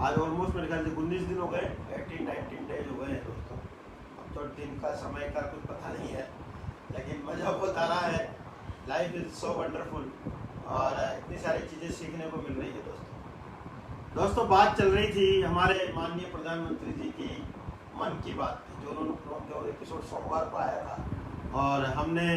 आज ऑलमोस्ट मेरे ख्याल से 19 दिन हो गए, 18-19 डेज हो गए हैं दोस्तों। अब तो दिन का समय का कुछ पता नहीं है, लेकिन मज़ा बहुत आ रहा है। लाइफ इज़ सो वंडरफुल और इतनी सारी चीज़ें सीखने को मिल रही है दोस्तों। बात चल रही थी हमारे माननीय प्रधानमंत्री जी की मन की बात थी, जो उन्होंने एपिसोड सोमवार को आया था और हमने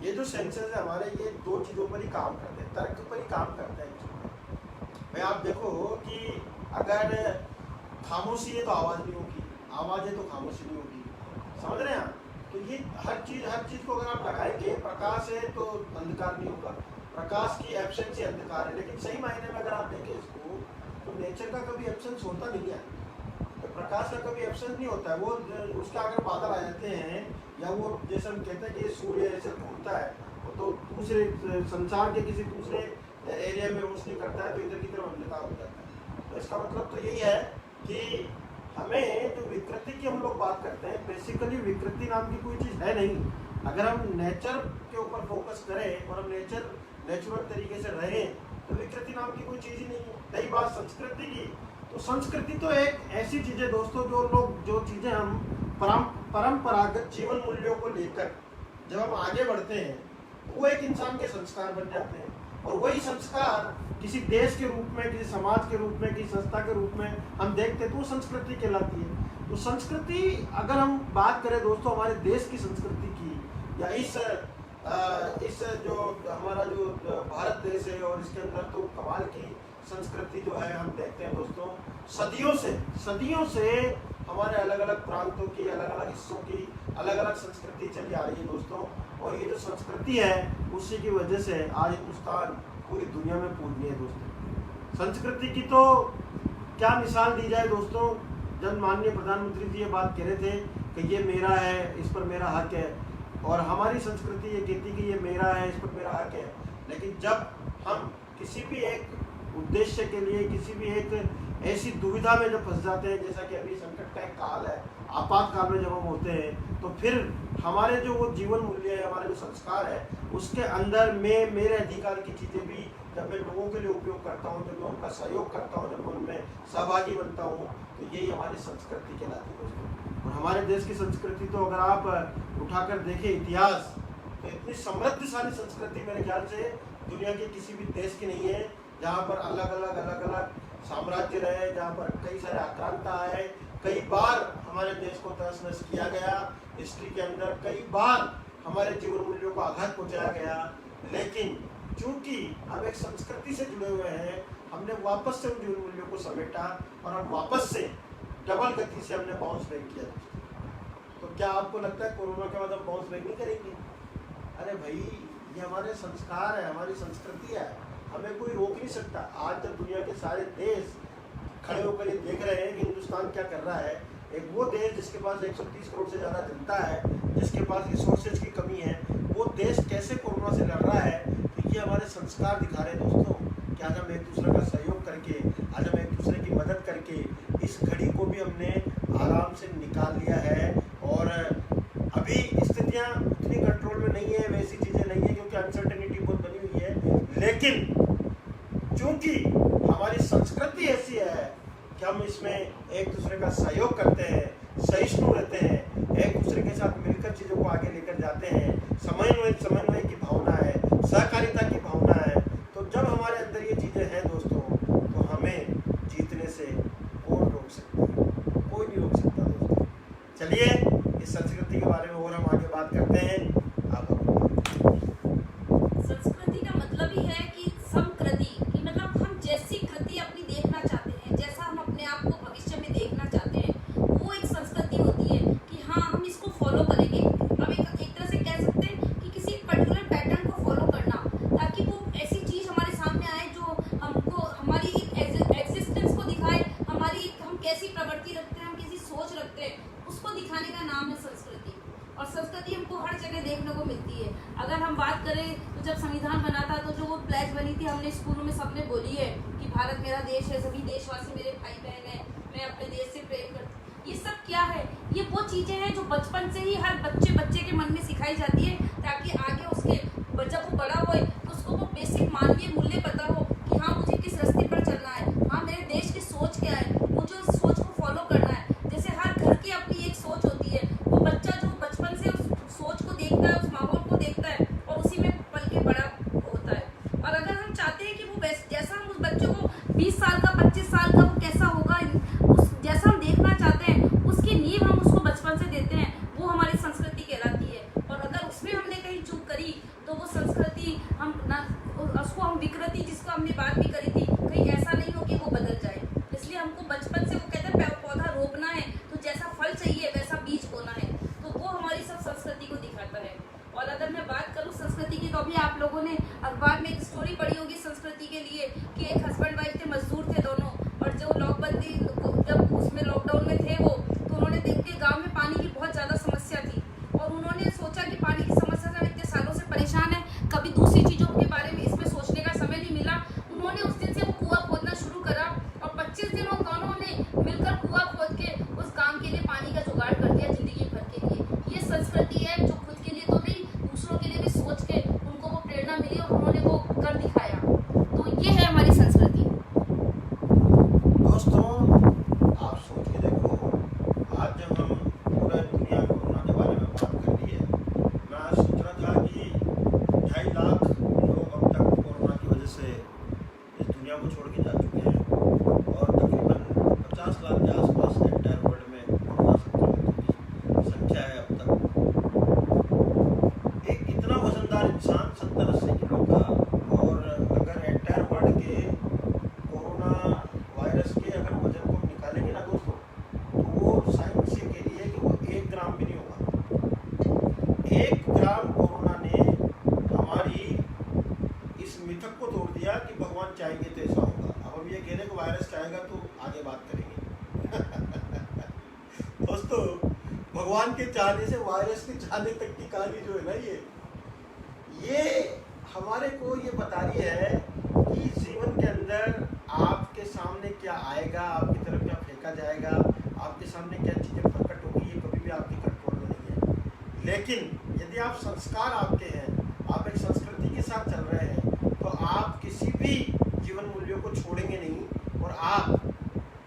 ये जो सेंसर्स है हमारे, ये दो चीज़ों पर ही काम करते हैं, तर्क पर ही काम करते हैं। भाई आप देखो कि अगर खामोशी है तो आवाज़ नहीं होगी, आवाज़ है तो खामोशी नहीं होगी, समझ रहे हैं आप? तो ये हर चीज़ को अगर आप लगाएंगे, प्रकाश है तो अंधकार नहीं होगा, प्रकाश की एब्सेंस ही अंधकार है। लेकिन सही मायने में अगर आप देखें इसको, तो नेचर का कभी एब्सेंस होता नहीं है, तो प्रकाश का कभी एब्सेंस नहीं होता है। वो उसका अगर बादल आ जाते हैं, या वो जैसे हम कहते हैं कि सूर्य ऐसे घूमता है, तो दूसरे संसार के किसी दूसरे एरिया में रोशनी करता है, तो इधर की तरफ अंधकार हो जाता है। तो इसका मतलब तो यही है कि हमें जो विकृति की हम लोग बात करते हैं, बेसिकली विकृति नाम की कोई चीज़ है नहीं। अगर हम नेचर के ऊपर फोकस करें और हम नेचुरल तरीके से रहें, तो विकृति नाम की कोई चीज़ ही नहीं है। रही बात संस्कृति की, तो संस्कृति तो एक ऐसी चीज़ है दोस्तों, जो चीज़ें हम परंपरागत जीवन मूल्यों को लेकर जब हम आगे बढ़ते हैं, वो एक इंसान के संस्कार बन जाते हैं। और वही संस्कार किसी देश के रूप में, किसी समाज के रूप में, किसी संस्था के रूप में हम देखते हैं, तो वो संस्कृति कहलाती है। तो संस्कृति अगर हम बात करें दोस्तों हमारे देश की संस्कृति की, या इस जो हमारा जो भारत देश है, और इसके अंदर तो कमाल की संस्कृति जो है हम देखते हैं दोस्तों, सदियों से हमारे अलग अलग प्रांतों की, अलग अलग हिस्सों की अलग अलग संस्कृति चली आ रही है दोस्तों। और ये जो संस्कृति है, उसी की वजह से आज हिंदुस्तान पूरी दुनिया में पूजनीय है दोस्तों। संस्कृति की तो क्या मिसाल दी जाए दोस्तों। जब माननीय प्रधानमंत्री जी ये बात कह रहे थे कि ये मेरा है, इस पर मेरा हक है, और हमारी संस्कृति ये कहती कि ये मेरा है, इस पर मेरा हक है। लेकिन जब हम किसी भी एक उद्देश्य के लिए, किसी भी एक ऐसी दुविधा में जब फंस जाते हैं, जैसा कि अभी संकट का एक काल है, आपातकाल में जब हम होते हैं, तो फिर हमारे जो वो जीवन मूल्य है, हमारे जो संस्कार है, उसके अंदर में मेरे अधिकार की चीज़ें भी जब मैं लोगों के लिए उपयोग करता हूँ, जब मैं उनका सहयोग करता हूँ, जब मैं उनमें सहभागी बनता हूँ, तो यही हमारी संस्कृति कहलाती है दोस्तों। और हमारे देश की संस्कृति तो अगर आप उठाकर देखें इतिहास, तो इतनी समृद्धशाली संस्कृति मेरे ख्याल से दुनिया के किसी भी देश की नहीं है, जहाँ पर अलग अलग साम्राज्य रहे, जहाँ पर कई सारे आक्रांता आए, कई बार हमारे देश को तहस नहस किया गया, हिस्ट्री के अंदर कई बार हमारे जीवन मूल्यों को आघात पहुँचाया गया। लेकिन चूंकि हम एक संस्कृति से जुड़े हुए हैं, हमने वापस से उन जीवन मूल्यों को समेटा और हम वापस से डबल गति से हमने बाउंस बैक किया। तो क्या आपको लगता है कोरोना के बाद हम बाउंस बैक नहीं करेंगे? अरे भाई, ये हमारे संस्कार है, हमारी संस्कृति है, हमें कोई रोक नहीं सकता। आज जब दुनिया के सारे देश खड़े होकर ये देख रहे हैं कि हिंदुस्तान क्या कर रहा है, एक वो देश जिसके पास 130 करोड़ से ज़्यादा जनता है, जिसके पास रिसोर्सेज की कमी है, वो देश कैसे कोरोना से लड़ रहा है, तो ये हमारे संस्कार दिखा रहे हैं दोस्तों कि आज हम एक दूसरे का सहयोग करके, आज हम एक दूसरे की मदद करके इस घड़ी को भी हमने आराम से निकाल लिया है। और अभी स्थितियाँ उतनी कंट्रोल में नहीं है, वैसी चीज़ें नहीं है, क्योंकि अनसर्टेनिटी बहुत बनी हुई है। लेकिन चूंकि हमारी संस्कृति ऐसी है कि हम इसमें एक दूसरे का सहयोग करते हैं, सहिष्णु रहते हैं, एक दूसरे के साथ मिलकर चीज़ों को आगे लेकर जाते हैं, समन्वय की भावना है, सहकारिता की भावना है। तो जब हमारे अंदर ये चीज़ें हैं दोस्तों, तो हमें जीतने से कौन रोक सकता है? कोई नहीं रोक सकता दोस्तों। चलिए इस संस्कृति के बारे में और हम आगे बात करते हैं। संस्कृति का मतलब ही है कि संकृति, कि मतलब हम जैसी कृति अपनी देखना चाहते हैं, जैसा हम अपने आप को भविष्य में देखना चाहते हैं, वो एक संस्कृति होती है कि हाँ हम इसको फॉलो करेंगे। हम एक तरह से कह सकते हैं कि किसी पर्टिकुलर पैटर्न को फॉलो करना, ताकि देखने को मिलती है। अगर हम बात करें तो जब संविधान बना था तो जो वो प्लेज बनी थी, हमने स्कूलों में सबने बोली है कि भारत मेरा देश है, सभी देशवासी मेरे भाई बहन है, मैं अपने देश से प्रेम करती हूँ। ये सब क्या है? ये वो चीजें हैं जो बचपन से ही हर बच्चे के मन में सिखाई जाती है, ताकि आगे उसके जब वो बड़ा होए तो उसको वो बेसिक मानवीय मूल्य पता हो कि हाँ मुझे किस रास्ते पर चलना है, हाँ मेरे देश की सोच क्या है, मुझे उस सोच को फॉलो करना है। जैसे हर घर की अपनी एक सोच होती है, वो बच्चा जो बचपन से उस सोच को देखता है, उस माहौल को देखता है और उसी में पल के बड़ा होता है। और अगर हम चाहते हैं कि वो जैसा हम उस बच्चे को 20 साल का 25 साल का वो कैसा होगा, उस जैसा हम देखना चाहते हैं उसकी नींव हम उसको बचपन से देते हैं, वो हमारी संस्कृति कहलाती है। और अगर उसमें हमने कहीं चूक करी तो वो संस्कृति हम ना उसको हम विकृति, जिसको हमने बात भी करी थी, कहीं ऐसा नहीं हो कि वो बदल जाए। इसलिए हमको बचपन से वो कहते हैं पौधा रोपना है तो जैसा फल चाहिए वैसा बीज बोना है, तो वो हमारी सब संस्कृति को दिखाता है। और अगर मैं बात करूँ संस्कृति की तो अभी आप लोगों ने अखबार में एक स्टोरी पढ़ी होगी संस्कृति के लिए कि एक हस्बैंड वाइफ थे, मजदूर थे दोनों, और जो लॉकबंदी जब उसमें लॉकडाउन में थे वो, तो उन्होंने उनके गाँव में पानी की बहुत ज़्यादा समस्या थी और उन्होंने सोचा कि पानी की समस्या से हम इतने सालों से परेशान है, कभी दूसरी चीज़ों के बारे में इसमें सोचने का समय नहीं मिला। उन्होंने उस दिन से वो कुआं खोदना शुरू करा और 25 दिन उन दोनों ने मिलकर कुआं खोद के उस काम के लिए पानी का जुगाड़ कर दिया जिंदगी भर के लिए। ये संस्कृति है जो खुद के लिए तो नहीं, दूसरों के लिए भी सोच के उनको वो प्रेरणा मिली और उन्होंने वो कर दिखाया। तो ये है हमारी संस्कृति। दोस्तों आप सोच के देखो, आज जब हम पूरे दुनिया कोरोना के बारे में बात कर रही है, मैं आज सोच रहा था कि 2.5 लाख लोग अब तक कोरोना की वजह से इस दुनिया को छोड़ के जा चुके हैं और तकरीबन 50 लाख के आसपास एंटायर वर्ल्ड में कोरोना संक्रमितों की संख्या है अब तक। एक इतना वजनदार इंसान 70-80 किलो का, और अगर एंटायर वर्ल्ड के कोरोना वायरस के अगर वजन को हम निकालेंगे ना दोस्तों, तो वो साइंस ये कह रही है कि वो 1 ग्राम भी नहीं होगा। 1 ग्राम कोरोना ने हमारी इस मिथक को तोड़ दिया कि भगवान चाहेंगे तो ऐसा होगा। अब हम ये कह रहे हैं कि वायरस चाहेगा तो आगे बात करेंगे। दोस्तों भगवान के चाहने से वायरस के चाहने तक की कहानी जो है ना, ये हमारे को ये बता रही है कि जीवन के अंदर आपके सामने क्या आएगा, आपकी तरफ क्या फेंका जाएगा, आपके सामने क्या चीज़ें प्रकट होगी, ये कभी भी आपके कंट्रोल में नहीं है। लेकिन यदि आप संस्कार आपके हैं, आप एक संस्कृति के साथ चल रहे हैं, तो आप किसी भी जीवन मूल्यों को छोड़ेंगे नहीं और आप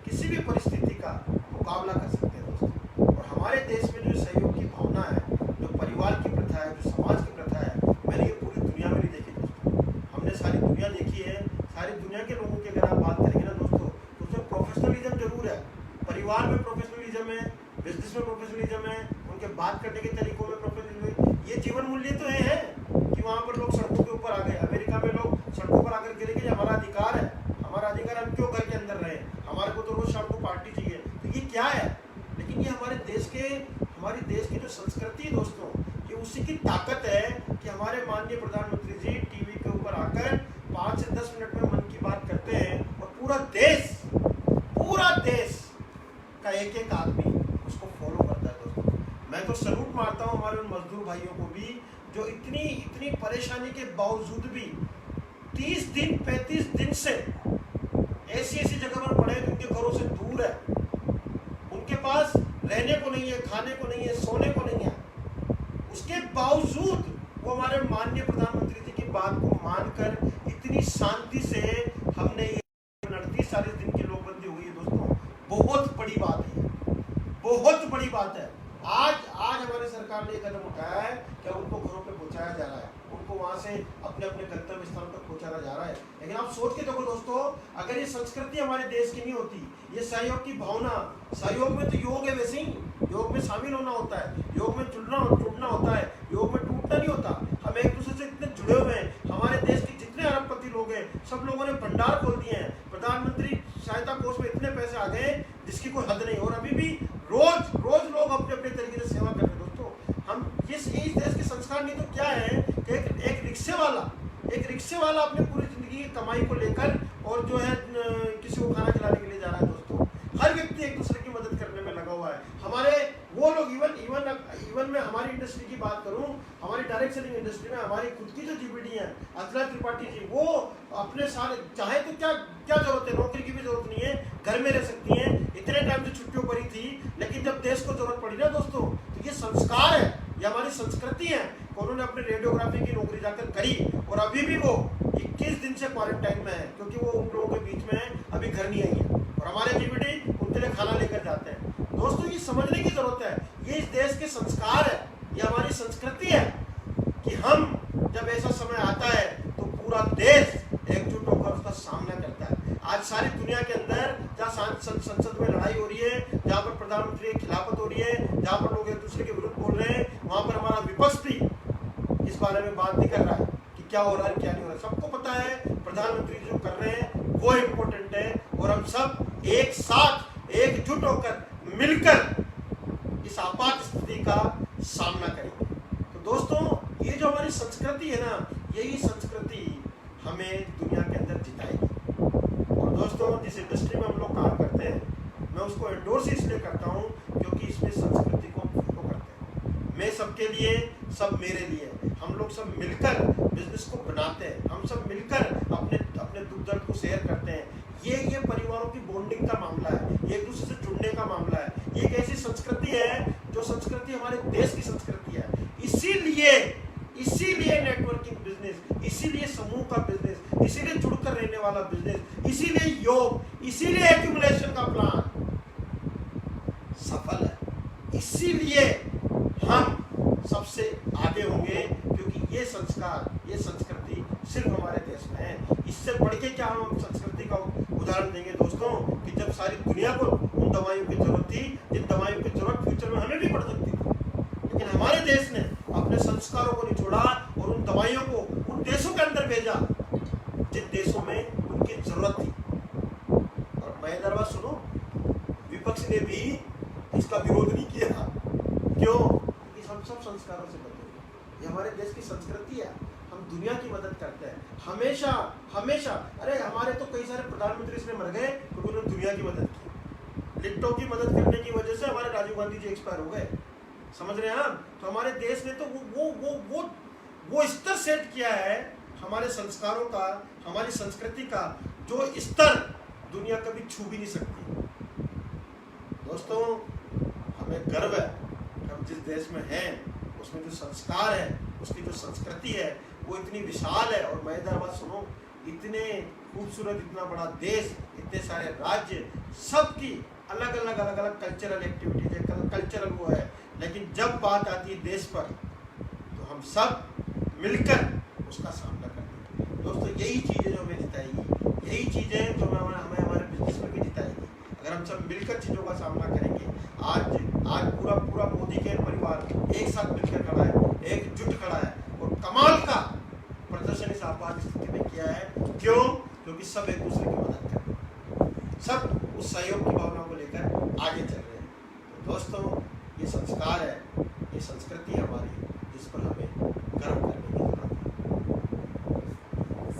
किसी भी परिस्थिति का मुकाबला कर सकते हैं दोस्तों। और हमारे देश में जो सहयोग की भावना है, जो परिवार की प्रथा है, जो समाज की प्रथा है, मैंने ये पूरी दुनिया में नहीं देखी दोस्तों। हमने सारी दुनिया देखी है, सारी दुनिया के लोगों की अगर आप बात करेंगे ना दोस्तों, तो उसमें प्रोफेशनलिज्म जरूर है, परिवार में प्रोफेशनलिज्म है, बिजनेस में प्रोफेशनलिज्म है, उनके बात करने के तरीकों में प्रोफेशनलिज्म है। ये जीवन मूल्य तो है कि वहाँ पर लोग सड़कों के ऊपर आ गए। अमेरिका में लोग सड़कों पर आकर गिरे कि हमारा अधिकार है, हमारा अधिकार, हम क्यों घर के अंदर रहे, हमारे को तो रोज शाम को पार्टी चाहिए। तो ये क्या है? लेकिन ये हमारे देश की जो संस्कृति है दोस्तों, ये उसी की ताकत है कि हमारे माननीय प्रधानमंत्री जी टीवी के ऊपर आकर 5 से 10 मिनट में मन की बात करते हैं और पूरा देश का एक आदमी उसको फॉलो करता है दोस्तों। मैं तो सलूट मारता हूँ हमारे उन मजदूर भाइयों को भी, जो इतनी परेशानी के बावजूद भी 30 दिन 35 दिन से ऐसी जगह पर पड़े हैं जिनके घरों से दूर है, उनके पास रहने को नहीं है, खाने को नहीं है, सोने को नहीं है, उसके बावजूद वो हमारे माननीय प्रधानमंत्री जी की बात को मानकर इतनी शांति से हमने ये 38-40 दिन की नोटबंदी हुई है दोस्तों। बहुत बड़ी बात है, बहुत बड़ी बात है। आज हमारी सरकार ने कदम उठाया है कि उनको घरों पे पहुंचाया जा रहा है, उनको वहां से अपने गंतव्य स्थान तक पहुंचाया जा रहा है। लेकिन आप सोच के देखो दोस्तों, अगर ये संस्कृति हमारे देश की नहीं होती, ये सहयोग की भावना, सहयोग में तो योग है, वैसे ही योग में शामिल होना होता है, योग में जुड़ना होता है, योग में टूटना नहीं होता। हम एक दूसरे से इतने जुड़े हुए हैं, हमारे देश के जितने अरबपति लोग हैं सब लोगों ने भंडार खोल दिए हैं, प्रधानमंत्री सहायता कोष में इतने पैसे आ गए जिसकी कोई हद नहीं, और अभी भी रोज लोग अपने तरीके से सेवा कर रहे हैं दोस्तों। हम इस देश के संस्कार नहीं तो क्या है कि एक रिक्शे वाला अपने पूरी जिंदगी की कमाई को लेकर और जो है किसी को खाना खिलाने के लिए जा रहा है दोस्तों। हर व्यक्ति एक दूसरे की मदद करने में लगा हुआ है। हमारे वो लोग इवन में हमारी इंडस्ट्री की बात करूं, हमारी पार्टी जी, वो अपने सारे चाहे तो क्या क्या जरूरत है, नौकरी की भी जरूरत नहीं है, घर में रह सकती हैं, इतने टाइम से छुट्टियों पर ही थी, लेकिन जब देश को जरूरत पड़ी ना दोस्तों, तो ये संस्कार है, ये हमारी संस्कृति है। उन्होंने अपनी रेडियोग्राफी की नौकरी जाकर करी और अभी भी वो 21 दिन से क्वारंटाइन में है, क्योंकि वो उन लोगों के बीच में है, अभी घर नहीं आई है, और हमारे जीवीडी उनके लिए खाना लेकर जाते हैं। दोस्तों ये समझने की जरूरत है, ये इस देश के संस्कार है, ये हमारी संस्कृति है कि हम जब ऐसा समय आता है तो पूरा देश एकजुट होकर उसका सामना करता है। आज सारी दुनिया के अंदर जहाँ संसद में लड़ाई हो रही है, जहाँ पर प्रधानमंत्री की खिलाफत हो रही है, जहाँ पर लोग एक दूसरे के विरुद्ध बोल रहे हैं, वहां पर हमारा विपक्ष भी इस बारे में बात नहीं कर रहा है कि क्या हो रहा है क्या नहीं हो रहा है। सबको पता है प्रधानमंत्री जो कर रहे हैं वो इम्पोर्टेंट है, और हम सब एक साथ एकजुट होकर मिलकर इस आपात स्थिति का सामना करेंगे। तो दोस्तों ये जो हमारी संस्कृति है ना, यही संस्कृति हमें दुनिया के अंदर जिताएगी। और दोस्तों जिस इंडस्ट्री में हम लोग काम करते हैं, मैं उसको एंडोर्स इसलिए करता हूँ क्योंकि इसमें संस्कृति को फॉलो करते हैं। मैं सबके लिए, सब मेरे लिए, हम लोग सब मिलकर बिजनेस को बनाते हैं, हम सब मिलकर अपने अपने दुख दर्द को शेयर करते हैं। ये परिवारों की बॉन्डिंग का मामला है, ये एक दूसरे से जुड़ने का मामला है। ये एक ऐसी संस्कृति है जो संस्कृति हमारे देश की संस्कृति है। इसीलिए नेटवर्किंग बिजनेस, इसीलिए समूह का बिजनेस, इसीलिए जुड़कर रहने वाला बिजनेस, इसीलिए योग, इसीलिए एक्यूमुलेशन का प्लान सफल है। इसीलिए हम सबसे आगे होंगे, क्योंकि ये संस्कार, ये संस्कृति सिर्फ हमारे देश में है। इससे बढ़ के क्या हम संस्कृति का उदाहरण देंगे दोस्तों, कि जब सारी दुनिया को उन दवाइयों की जरूरत थी, जिन दवाइयों की जरूरत फ्यूचर में हमें भी पड़ सकती थी, लेकिन हमारे देश ने अपने संस्कारों को नहीं छोड़ा और उन दवाइयों को उन देशों के अंदर भेजा जिन देशों में उनकी जरूरत थी। और मजेदार बात सुनो, विपक्ष ने भी इसका विरोध नहीं किया। क्यों? क्योंकि हम सब संस्कारों से बने हुए, ये हमारे देश की संस्कृति है। हम दुनिया की मदद करते हैं हमेशा हमेशा। अरे हमारे तो कई सारे प्रधानमंत्री इसमें मर गए क्योंकि उन्होंने दुनिया की मदद की। लिट्टों की मदद करने की वजह से हमारे राजीव गांधी जी एक्सपायर हो गए, समझ रहे हैं आप? तो हमारे देश ने तो वो स्तर सेट किया है हमारे संस्कारों का, हमारी संस्कृति का, जो स्तर दुनिया कभी छू भी नहीं सकती। दोस्तों हमें गर्व है कि हम जिस देश में हैं उसमें जो संस्कार है, उसकी जो संस्कृति है वो इतनी विशाल है। और मजेदार बात सुनो, इतने खूबसूरत, इतना बड़ा देश, इतने सारे राज्य, सबकी अलग अलग कल्चरल एक्टिविटीज है, कल्चरल वो है, लेकिन जब बात आती है देश पर तो हम सब मिलकर उसका सामना करते हैं। दोस्तों यही चीज़ें जो हमें जिताएगी, यही चीज़ें जो हमें हमारे बिजनेस में भी जिताएगी, अगर हम सब मिलकर चीज़ों का सामना करेंगे। आज पूरा मोदी के परिवार एक साथ मिलकर खड़ा है, एकजुट खड़ा है, और कमाल का प्रदर्शन इस आपात स्थिति में किया है। क्यों? क्योंकि सब एक दूसरे की मदद कर रहे हैं, सब उस सहयोग की भावना को लेकर आगे चल रहे हैं। तो दोस्तों ये संस्कार है, ये संस्कृति है हमारी, जिस पर हमें गर्व करने की जरूरत है।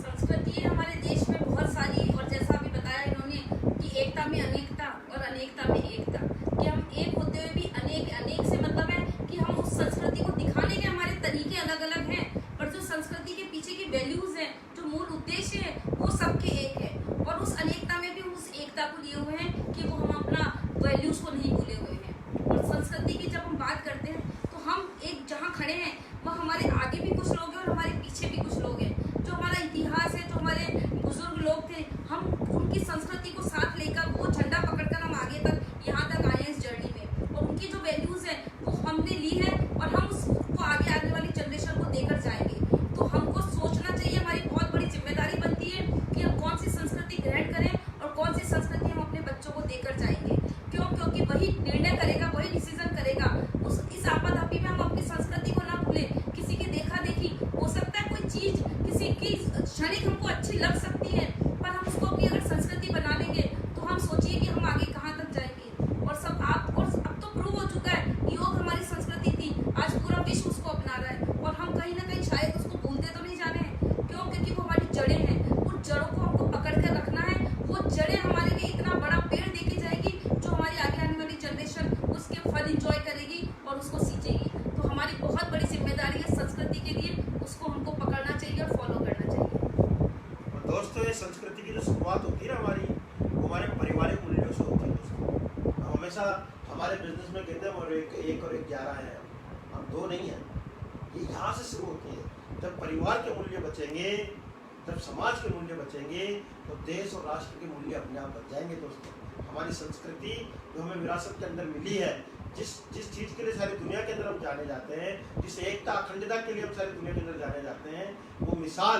संस्कृति हमारे देश में बहुत सारी, और जैसा अभी बताया इन्होंने कि एकता में अनेकता और अनेकता में एकता, कि हम एक होते हुए भी अनेक से मतलब है कि हम उस संस्कृति को दिखाने के हमारे तरीके अलग अलग हैं, पर जो संस्कृति के पीछे की वैल्यूज हैं, जो मूल उद्देश्य है, वो सबके एक है। और उस अनेकता में भी उस एकता को लिए हुए हैं कि वो हम अपना वैल्यूज को नहीं भूले हुए हैं। और संस्कृति की जब हम बात करते हैं तो हम एक जहाँ खड़े हैं वह हमारे आगे भी कुछ लोग हैं और हमारे पीछे भी कुछ लोग हैं। जो हमारा इतिहास है, जो हमारे बुजुर्ग लोग थे, हम उनकी संस्कृति को साथ लेकर वो झंडा पकड़कर हम आगे तक यहाँ तक आए हैं इस जर्नी में। और उनकी जो वैल्यूज है वो हमने ली है और हम उसको आगे आने वाली जनरेशन को देकर जाएंगे। तो हमको सोचना चाहिए, हमारी बहुत बड़ी जिम्मेदारी बनती है कि हम कौन सी संस्कृति ग्रहण करें और कौन सी संस्कृति हम अपने बच्चों को देकर जाएंगे। क्यों? क्योंकि वही निर्णय करेगा, वही डिसीजन करेगा। इस आपाधापी में हम अपनी संस्कृति को ना भूलें, किसी की दोस्तों ये संस्कृति की जो शुरुआत होती है ना हमारी, वो हमारे पारिवारिक मूल्यों से होती है दोस्तों। हम हमेशा हमारे बिजनेस में कहते हैं और एक और एक 11 हैं, हम 2 नहीं हैं। ये यहाँ से शुरू होती है। जब परिवार के मूल्य बचेंगे, जब समाज के मूल्य बचेंगे, तो देश और राष्ट्र के मूल्य अपने आप बच जाएंगे दोस्तों। हमारी संस्कृति जो हमें विरासत के अंदर मिली है, जिस चीज़ के लिए सारी दुनिया के अंदर हम जाने जाते हैं, जिस एकता अखंडता के लिए हम सारी दुनिया के अंदर जाने जाते हैं, वो मिसाल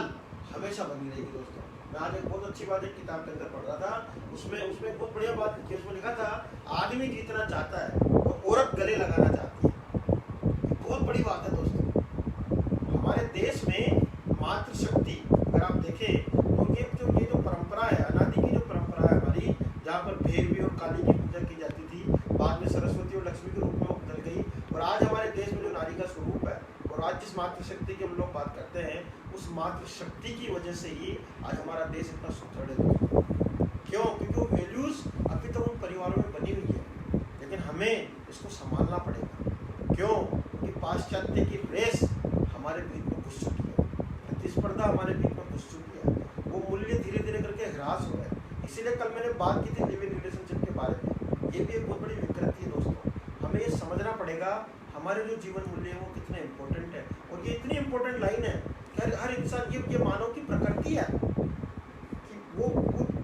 हमेशा बनी रहेगी दोस्तों। मैं आज एक बहुत अच्छी बात एक किताब के अंदर पढ़ रहा था, उसमें एक बहुत बढ़िया बात लिखी है। उसमें लिखा था, आदमी जीतना चाहता है तो औरत गले लगाना चाहती है। बहुत बड़ी बात है दोस्तों। हमारे देश में मातृशक्ति अगर आप देखें तो ये जो परंपरा है, अनादि की जो परंपरा है हमारी, जहाँ पर भैरवी और काली की पूजा की जाती थी, बाद में सरस्वती और लक्ष्मी के रूप में बदल गई, और आज हमारे देश में जो नारी का स्वरूप है, और आज जिस मातृशक्ति की हम लोग बात करते हैं, उस मातृशक्ति की वजह से ही आज हमारा देश इतना सुदृढ़ है दोस्तों। क्यों? क्योंकि वो वैल्यूज अभी तक उन परिवारों में बनी हुई है, लेकिन हमें इसको संभालना पड़ेगा। क्यों? कि पाश्चात्य की रेस हमारे बीच में घुस चुकी है, प्रतिस्पर्धा हमारे बीच में घुस चुकी है, वो मूल्य धीरे धीरे करके ह्रास हो रहे हैं। इसीलिए कल मैंने बात की थी लिव इन रिलेशनशिप के बारे में। ये भी एक बहुत बड़ी विकृति है दोस्तों। हमें ये समझना पड़ेगा हमारे जो जीवन मूल्य है वो कितने इंपॉर्टेंट है, और ये इतनी इंपॉर्टेंट लाइन है कि हर इंसान, ये मानव की प्रकृति है कि वो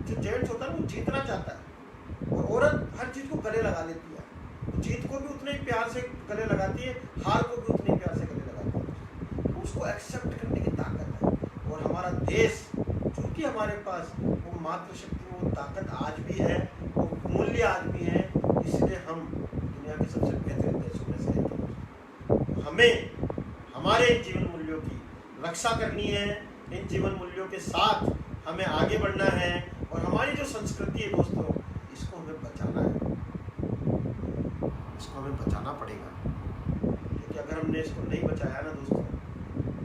जो जेंट्स होता है वो जीतना चाहता है, और औरत हर चीज़ को गले लगा लेती है। तो जीत को भी उतने ही प्यार से गले लगाती है, हार को भी उतने ही प्यार से गले लगाती है। तो उसको एक्सेप्ट करने की ताकत है। और हमारा देश, चूंकि हमारे पास वो मातृशक्ति, वो ताकत आज भी है, वो मूल्य आज भी है, इसलिए हम दुनिया के सबसे बेहतरीन देशों में से हैं। हमें हमारे जीवन मूल्यों की रक्षा करनी है, इन जीवन मूल्यों के साथ हमें आगे बढ़ना है, और हमारी जो संस्कृति है दोस्तों, इसको हमें बचाना है, इसको हमें बचाना पड़ेगा। क्योंकि अगर हमने इसको नहीं बचाया ना दोस्तों,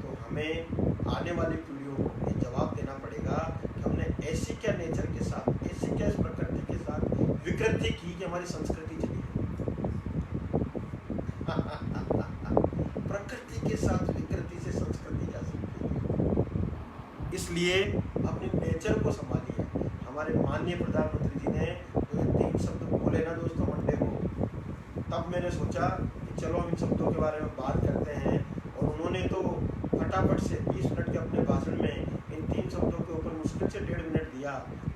तो हमें आने वाली पीढ़ियों को ये जवाब देना पड़ेगा कि हमने ऐसी क्या नेचर के साथ, ऐसी क्या इस प्रकृति के साथ विकृति की कि हमारी संस्कृति चली प्रकृति के साथ विकृति से संस्कृति जा सकती है। इसलिए अपने नेचर को संभालिए। हमारे माननीय प्रधानमंत्री जी ने तो ये 3 शब्द बोले ना दोस्तों मंडे को, तब मैंने सोचा कि चलो हम इन शब्दों के बारे में बात करते हैं। और उन्होंने तो फटाफट से 20 मिनट के अपने भाषण में इन 3 शब्दों के ऊपर मुश्किल से 1.5 मिनट दिया,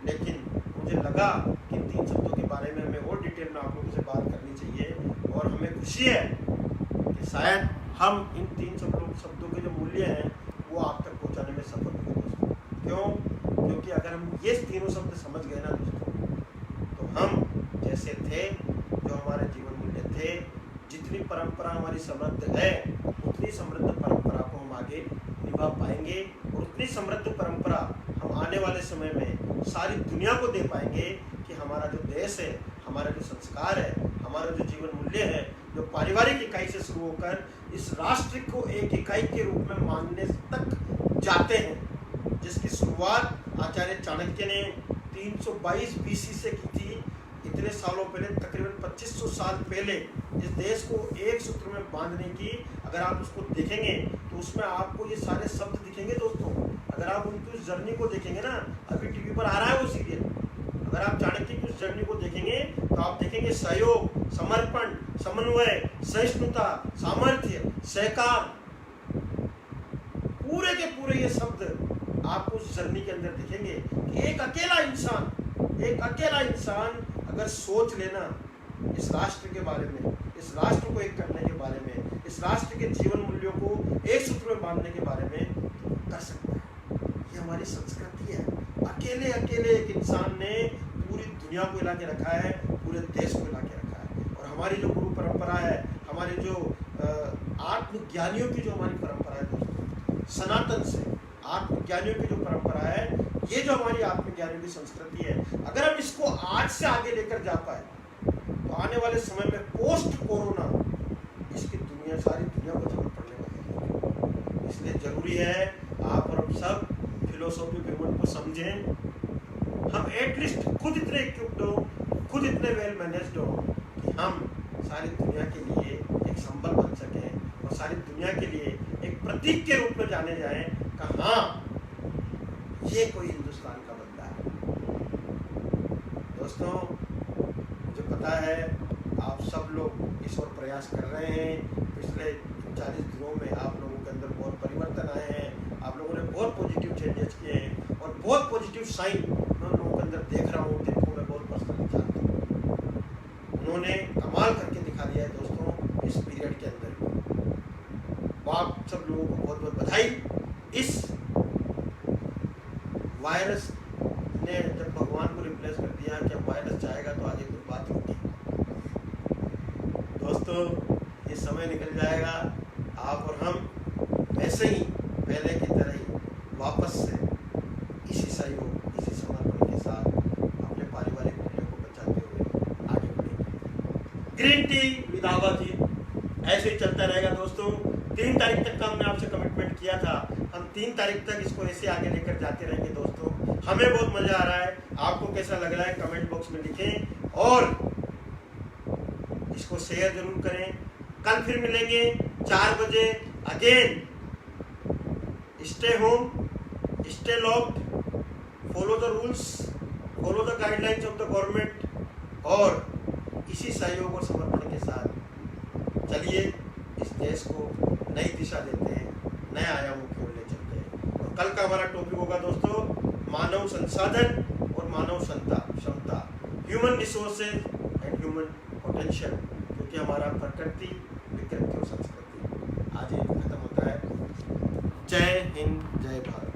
लेकिन मुझे लगा कि इन 3 शब्दों के बारे में हमें और डिटेल में आप लोगों से बात करनी चाहिए। और हमें खुशी है कि शायद हम इन 3 शब्दों के जो मूल्य हैं वो आप तक पहुंचाने में सफल हुए दोस्तों। क्यों? क्योंकि अगर हम ये तीनों शब्द समझ गए ना दोस्तों, तो हम जैसे थे, जो हमारे जीवन मूल्य थे, जितनी परंपरा हमारी समृद्ध है, उतनी समृद्ध परंपरा को हम आगे निभा पाएंगे, और उतनी समृद्ध परंपरा हम आने वाले समय में सारी दुनिया को दे पाएंगे कि हमारा जो देश है, हमारा जो संस्कार है, हमारा जो जीवन मूल्य है, जो पारिवारिक इकाई से शुरू होकर इस राष्ट्र को एक इकाई के रूप में मानने तक जाते हैं, जिसकी शुरुआत आचार्य चाणक्य ने 322 BC से की थी। इतने सालों पहले, तकरीबन 2500 साल पहले, इस देश को एक सूत्र में बांधने की, अगर आप उसको देखेंगे तो उसमें आपको ये सारे शब्द दिखेंगे दोस्तों। अगर आप उनकी उस जर्नी को देखेंगे ना, अभी टीवी पर आ रहा है वो सीरियल, अगर आप चाणक्य की उस जर्नी को देखेंगे तो आप देखेंगे सहयोग, समर्पण, समन्वय, सहिष्णुता, सामर्थ्य, सहकार, पूरे के पूरे ये शब्द आपको उस जर्नी के अंदर दिखेंगे कि एक अकेला इंसान अगर सोच लेना इस राष्ट्र के बारे में, इस राष्ट्र को एक करने के बारे में, इस राष्ट्र के जीवन मूल्यों को एक सूत्र में बांधने के बारे में, तो कर सकता है। ये हमारी संस्कृति है। अकेले एक इंसान ने पूरी दुनिया को हिला के रखा है, पूरे देश को हिला के रखा है। और हमारी जो गुरु परंपरा है, हमारे जो आत्मज्ञानियों की जो हमारी परंपरा है दोस्तों, सनातन से आत्मज्ञानियों की जो परंपरा है, ये जो हमारी आत्मज्ञानियों की संस्कृति है, अगर हम इसको आज से आगे लेकर जा पाए तो आने वाले समय में पोस्ट कोरोना इसकी दुनिया, सारी दुनिया को जरूरत पड़ने वाली है। इसलिए जरूरी है आप और हम सब फिलोसॉफी मूवमेंट को समझें। हम एटलीस्ट खुद इतने इक्विप्ड हो, खुद इतने वेल मैनेज्ड हो कि हम सारी दुनिया के लिए एक संबल बन सकें और सारी दुनिया के लिए एक प्रतीक के रूप में जाने जाएं कि हाँ, ये कोई हिंदुस्तान का बदला है। दोस्तों, मुझे पता है आप सब लोग इस ओर प्रयास कर रहे हैं। पिछले 40 दिनों में आप लोगों के अंदर बहुत परिवर्तन आए हैं। आप लोगों ने बहुत पॉजिटिव चेंजेस किए हैं और बहुत पॉजिटिव साइन मैं उन लोगों के अंदर देख रहा हूँ, जिनको मैं बहुत पर्सनली जानता हूँ। उन्होंने कमाल करके दिखा दिया है दोस्तों इस पीरियड के अंदर। आप सब लोगों को बहुत बहुत बधाई। इस वायरस ने जब भगवान को रिप्लेस कर दिया कि अब वायरस जाएगा तो आगे कुछ बात होगी। दोस्तों, ये समय निकल जाएगा, आप और हम वैसे ही पहले की तरह ही वापस से इसी सहयोग, इसी समर्पण के साथ अपने पारिवारिक मूल्यों को बचाते हुए आगे बढ़ेंगे। ग्रीन टी विद आभा जी ऐसे ही चलता रहेगा दोस्तों। 3 तारीख तक का हमने आपसे कमिटमेंट किया था, हम 3 तारीख तक इसको ऐसे आगे लेकर जाते रहेंगे दोस्तों। हमें बहुत मजा आ रहा है, आपको कैसा लग रहा है कमेंट बॉक्स में लिखें और इसको शेयर जरूर करें। कल फिर मिलेंगे 4 बजे again. Stay home, stay locked, follow the rules, follow the guidelines of the government और इसी सहयोग और समर्पण के साथ चलिए इस देश को नई दिशा देते हैं, नए आयामों की ओर ले चलते हैं। और कल का हमारा टॉपिक होगा दोस्तों मानव संसाधन और मानव क्षमता, human resources and human potential, क्योंकि हमारा प्रकृति, विकृति और संस्कृति आज ही खत्म होता है। जय हिंद, जय भारत।